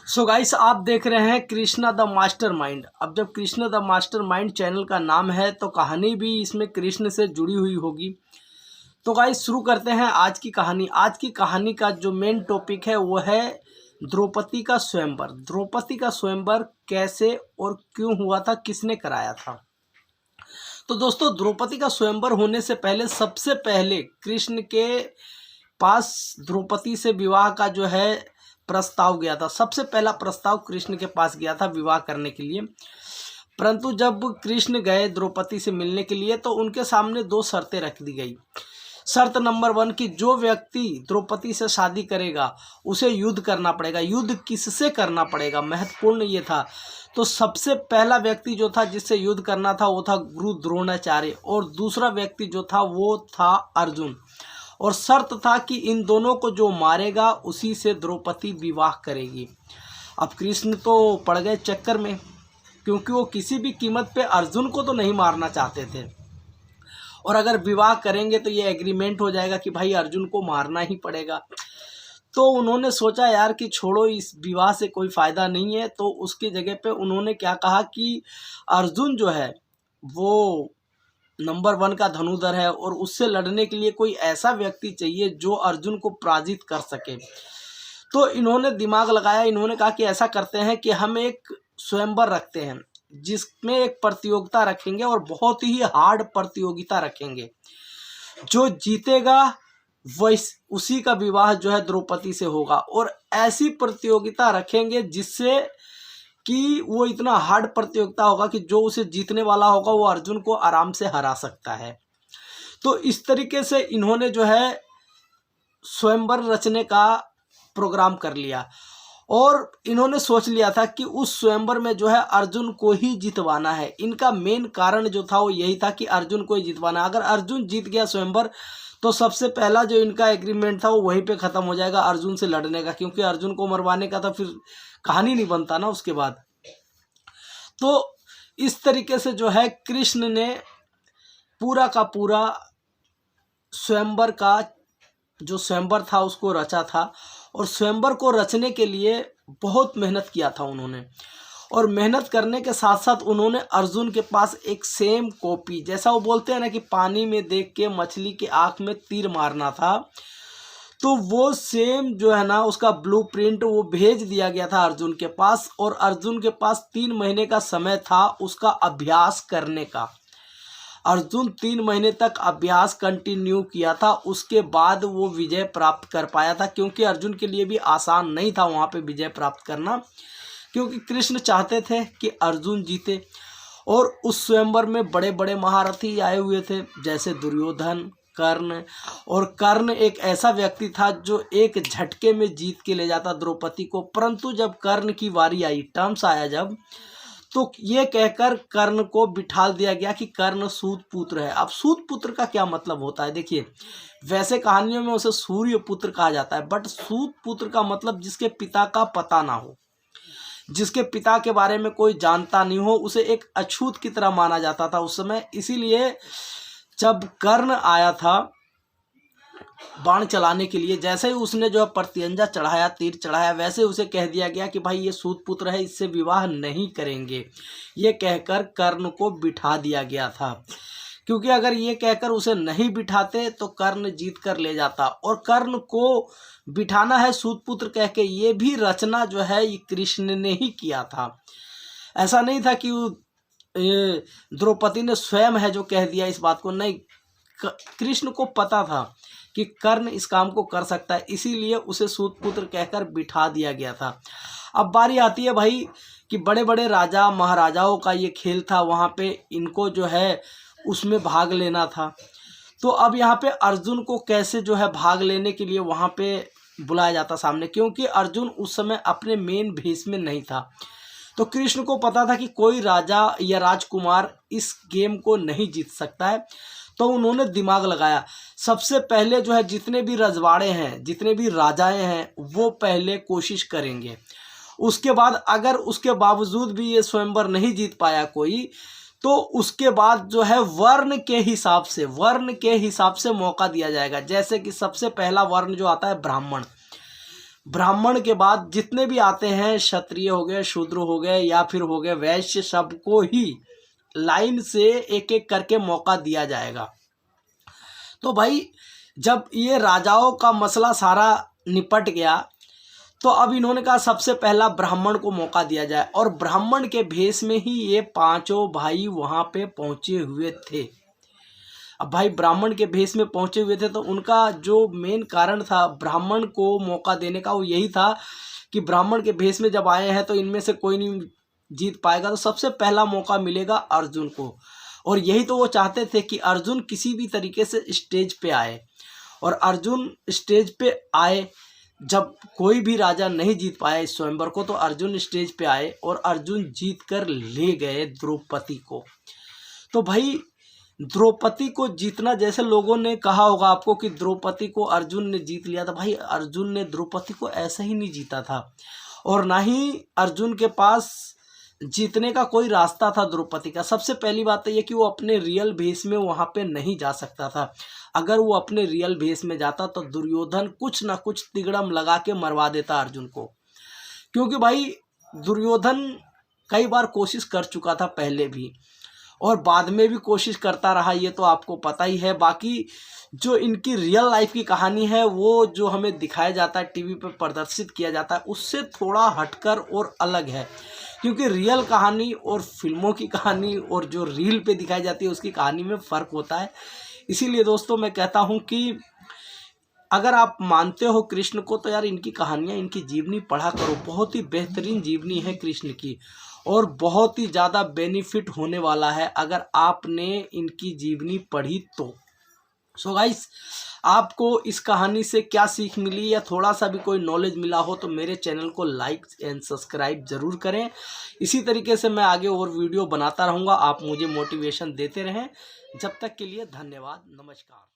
So guys, आप देख रहे हैं कृष्णा द मास्टरमाइंड। अब जब कृष्णा द मास्टरमाइंड चैनल का नाम है तो कहानी भी इसमें कृष्ण से जुड़ी हुई होगी। तो गाइस, शुरू करते हैं आज की कहानी। आज की कहानी का जो मेन टॉपिक है वो है द्रौपदी का स्वयंवर। द्रौपदी का स्वयंवर कैसे और क्यों हुआ था, किसने कराया था। तो दोस्तों, द्रौपदी का स्वयंवर होने से पहले सबसे पहले कृष्ण के पास द्रौपदी से विवाह का जो है प्रस्ताव गया था। सबसे पहला प्रस्ताव कृष्ण के पास गया था विवाह करने के लिए। परंतु जब कृष्ण गए द्रौपदी से मिलने के लिए तो उनके सामने दो शर्तें रख दी गई। शर्त नंबर 1 कि जो व्यक्ति द्रौपदी से शादी करेगा उसे युद्ध करना पड़ेगा। युद्ध किससे करना पड़ेगा, महत्वपूर्ण ये था। तो सबसे पहला व्यक्ति जो था जिससे युद्ध करना था वो था गुरु द्रोणाचार्य, और दूसरा व्यक्ति जो था वो था अर्जुन। और शर्त था कि इन दोनों को जो मारेगा उसी से द्रौपदी विवाह करेगी। अब कृष्ण तो पड़ गए चक्कर में, क्योंकि वो किसी भी कीमत पे अर्जुन को तो नहीं मारना चाहते थे, और अगर विवाह करेंगे तो ये एग्रीमेंट हो जाएगा कि भाई अर्जुन को मारना ही पड़ेगा। तो उन्होंने सोचा यार कि छोड़ो, इस विवाह से कोई फ़ायदा नहीं है। तो उसकी जगह पे उन्होंने क्या कहा कि अर्जुन जो है वो नंबर 1 का धनुर्धर है, और उससे लड़ने के लिए कोई ऐसा व्यक्ति चाहिए जो अर्जुन को पराजित कर सके। तो इन्होंने दिमाग लगाया। इन्होंने कहा कि ऐसा करते हैं कि हम एक स्वयंवर रखते हैं जिसमें एक प्रतियोगिता रखेंगे, और बहुत ही हार्ड प्रतियोगिता रखेंगे। जो जीतेगा वही उसी का विवाह जो है द्रौपदी से होगा। और ऐसी प्रतियोगिता रखेंगे जिससे कि वो इतना हार्ड प्रतियोगिता होगा कि जो उसे जीतने वाला होगा वो अर्जुन को आराम से हरा सकता है। तो इस तरीके से इन्होंने जो है स्वयंवर रचने का प्रोग्राम कर लिया, और इन्होंने सोच लिया था कि उस स्वयंवर में जो है अर्जुन को ही जितवाना है। इनका मेन कारण जो था वो यही था कि अर्जुन को ही जितवाना। अगर अर्जुन जीत गया स्वयंवर तो सबसे पहला जो इनका एग्रीमेंट था वो वहीं पे ख़त्म हो जाएगा अर्जुन से लड़ने का, क्योंकि अर्जुन को मरवाने का था, फिर कहानी नहीं बनता ना उसके बाद। तो इस तरीके से जो है कृष्ण ने पूरा का पूरा स्वयंवर का जो स्वयंवर था उसको रचा था, और स्वयंवर को रचने के लिए बहुत मेहनत किया था उन्होंने। और मेहनत करने के साथ साथ उन्होंने अर्जुन के पास एक सेम कॉपी, जैसा वो बोलते हैं ना कि पानी में देख के मछली के आँख में तीर मारना था, तो वो सेम जो है ना उसका ब्लूप्रिंट वो भेज दिया गया था अर्जुन के पास। और अर्जुन के पास 3 महीने का समय था उसका अभ्यास करने का। अर्जुन 3 महीने तक अभ्यास कंटिन्यू किया था, उसके बाद वो विजय प्राप्त कर पाया था। क्योंकि अर्जुन के लिए भी आसान नहीं था वहाँ पे विजय प्राप्त करना, क्योंकि कृष्ण चाहते थे कि अर्जुन जीते। और उस स्वयंवर में बड़े बड़े महारथी आए हुए थे, जैसे दुर्योधन, कर्ण। और कर्ण एक ऐसा व्यक्ति था जो एक झटके में जीत के ले जाता द्रौपदी को। परंतु जब कर्ण की बारी आई, टर्म्स आया जब, तो ये कहकर कर्ण को बिठा दिया गया कि कर्ण सूत पुत्र है। अब सूत पुत्र का क्या मतलब होता है, देखिए वैसे कहानियों में उसे सूर्य पुत्र कहा जाता है, बट सूत पुत्र का मतलब जिसके पिता का पता ना हो, जिसके पिता के बारे में कोई जानता नहीं हो, उसे एक अछूत की तरह माना जाता था उस समय। इसीलिए जब कर्ण आया था बाण चलाने के लिए, जैसे ही उसने जो है प्रत्यंजा चढ़ाया, तीर चढ़ाया, वैसे उसे कह दिया गया कि भाई ये सूत पुत्र है, इससे विवाह नहीं करेंगे। ये कहकर कर्ण को बिठा दिया गया था, क्योंकि अगर ये कहकर उसे नहीं बिठाते तो कर्ण जीत कर ले जाता। और कर्ण को बिठाना है सूत पुत्र कह के, ये भी रचना जो है ये कृष्ण ने ही किया था। ऐसा नहीं था कि द्रौपदी ने स्वयं है जो कह दिया इस बात को, नहीं, कृष्ण को पता था कि कर्ण इस काम को कर सकता है, इसीलिए उसे सूत पुत्र कहकर बिठा दिया गया था। अब बारी आती है भाई कि बड़े बड़े राजा महाराजाओं का ये खेल था, वहाँ पे इनको जो है उसमें भाग लेना था। तो अब यहाँ पे अर्जुन को कैसे जो है भाग लेने के लिए वहाँ पे बुलाया जाता सामने, क्योंकि अर्जुन उस समय अपने मेन भेष में नहीं था। तो कृष्ण को पता था कि कोई राजा या राजकुमार इस गेम को नहीं जीत सकता है। तो उन्होंने दिमाग लगाया। सबसे पहले जो है जितने भी रजवाड़े हैं, जितने भी राजाएं हैं, वो पहले कोशिश करेंगे। उसके बाद अगर उसके बावजूद भी ये स्वयंवर नहीं जीत पाया कोई, तो उसके बाद जो है वर्ण के हिसाब से मौका दिया जाएगा। जैसे कि सबसे पहला वर्ण जो आता है ब्राह्मण, ब्राह्मण के बाद जितने भी आते हैं, क्षत्रिय हो गए, शूद्र हो गए या फिर हो गए वैश्य, सबको ही लाइन से एक एक करके मौका दिया जाएगा। तो भाई जब ये राजाओं का मसला सारा निपट गया तो अब इन्होंने कहा सबसे पहला ब्राह्मण को मौका दिया जाए, और ब्राह्मण के भेष में ही ये पांचों भाई वहां पे पहुंचे हुए थे। अब भाई ब्राह्मण के भेष में पहुंचे हुए थे तो उनका जो मेन कारण था ब्राह्मण को मौका देने का वो यही था कि ब्राह्मण के भेष में जब आए हैं तो इनमें से कोई नहीं जीत पाएगा, तो सबसे पहला मौका मिलेगा अर्जुन को। और यही तो वो चाहते थे कि अर्जुन किसी भी तरीके से स्टेज पे आए, और अर्जुन स्टेज पे आए। जब कोई भी राजा नहीं जीत पाया इस स्वयंवर को तो अर्जुन स्टेज पे आए और अर्जुन जीत कर ले गए द्रौपदी को। तो भाई द्रौपदी को जीतना, जैसे लोगों ने कहा होगा आपको कि द्रौपदी को अर्जुन ने जीत लिया था, भाई अर्जुन ने द्रौपदी को ऐसे ही नहीं जीता था, और ना ही अर्जुन के पास जीतने का कोई रास्ता था द्रौपदी का। सबसे पहली बात तो ये कि वो अपने रियल भेष में वहाँ पे नहीं जा सकता था। अगर वो अपने रियल भेष में जाता तो दुर्योधन कुछ ना कुछ तिगड़म लगा के मरवा देता अर्जुन को, क्योंकि भाई दुर्योधन कई बार कोशिश कर चुका था पहले भी, और बाद में भी कोशिश करता रहा, ये तो आपको पता ही है। बाकी जो इनकी रियल लाइफ की कहानी है वो जो हमें दिखाया जाता है, टीवी पर प्रदर्शित किया जाता है, उससे थोड़ा हटकर और अलग है, क्योंकि रियल कहानी और फिल्मों की कहानी और जो रील पे दिखाई जाती है उसकी कहानी में फ़र्क होता है। इसीलिए दोस्तों मैं कहता हूँ कि अगर आप मानते हो कृष्ण को तो यार इनकी कहानियाँ, इनकी जीवनी पढ़ा करो। बहुत ही बेहतरीन जीवनी है कृष्ण की, और बहुत ही ज़्यादा बेनिफिट होने वाला है अगर आपने इनकी जीवनी पढ़ी तो। सो गाइस, आपको इस कहानी से क्या सीख मिली या थोड़ा सा भी कोई नॉलेज मिला हो तो मेरे चैनल को लाइक एंड सब्सक्राइब ज़रूर करें। इसी तरीके से मैं आगे और वीडियो बनाता रहूँगा, आप मुझे मोटिवेशन देते रहें। जब तक के लिए धन्यवाद, नमस्कार।